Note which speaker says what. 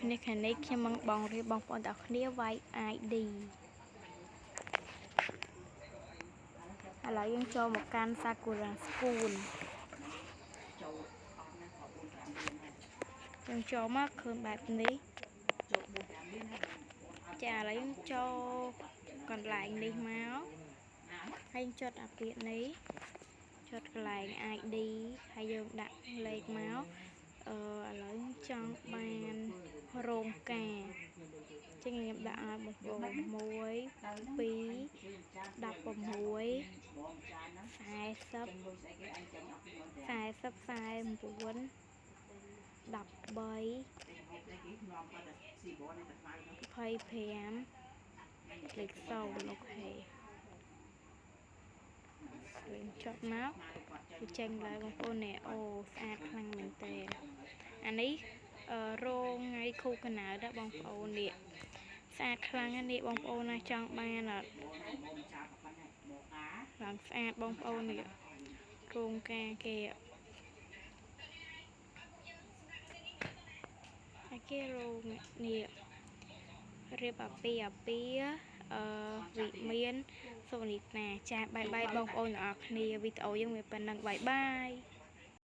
Speaker 1: នេះខាងនេះខ្ញុំមកបងរៀបបងប្អូនទាំងគ្នាវាយ ID ឥឡូវយើងចូលមកកាន់ Sakura School យើងចូលមកឃើញបែបនេះចាឥឡូវយើងចូលកន្លែងនេះមកហើយចុចអាពាក្យនេះចុចកន្លែង ID ហើយយើងដាក់លេខមកឥឡូវចង់បានរោងការចឹងខ្ញុំដាក់ឲ្យបងប្អូន1 2 16 40 លេខ0អូខេលេងចុចមកវាចេញឡើងបងប្អូននេះអូស្អាតខ្លាំងមែនតើអានេះរោងថ្ងៃខូកណៅដែរបងប្អូននេះស្អាតខ្លាំងណាស់នេះបងប្អូនណាចង់បានអត់ឡើងស្អាតបងប្អូននេះរោងការគេហើយគេរោងនេះរៀបអាពាវិមានសូនីតាចាបាយបាយបងប្អូនទាំងអស់គ្នាវីដេអូយើងមានប៉ុណ្ណឹងបាយបាយ